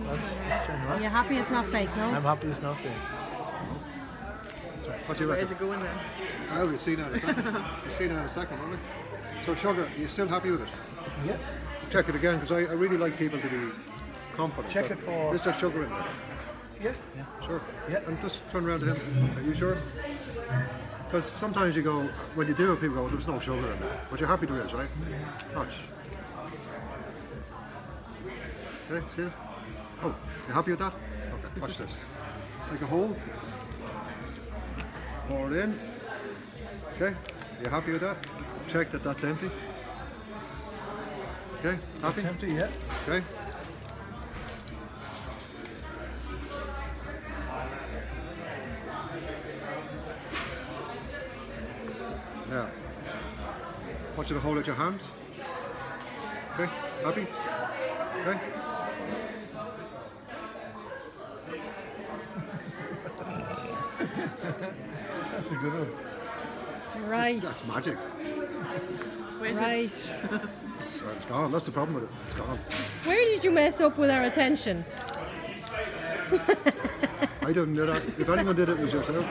That's genuine. Are you happy it's not fake, no? I'm happy it's not fake. What do you Where reckon? is it going then? Oh, we'll see now in a second. We'll see now in a second, won't we? So sugar, you still happy with it? Yeah. Check it again, because I really like people to be confident. Check that it for- Is there sugar in there? Yeah. Sure. Yeah. And just turn around to him. Are you sure? Because sometimes you go, when you do it, people go, there's no sugar in there. But you're happy there is, right? Watch. Okay, see it? Oh, you happy with that? Okay, watch this. Make a hole. Pour it in. Okay, you happy with that? Check that that's empty. Okay, happy? It's empty, yeah. Okay. Now, I want you to hold out your hand. Okay, happy? Okay. That's a good one. Right. That's magic. Where is it? Right. It's gone. That's the problem with it. It's gone. Where did you mess up with our attention? I didn't do that. If anyone did it, it was yourself.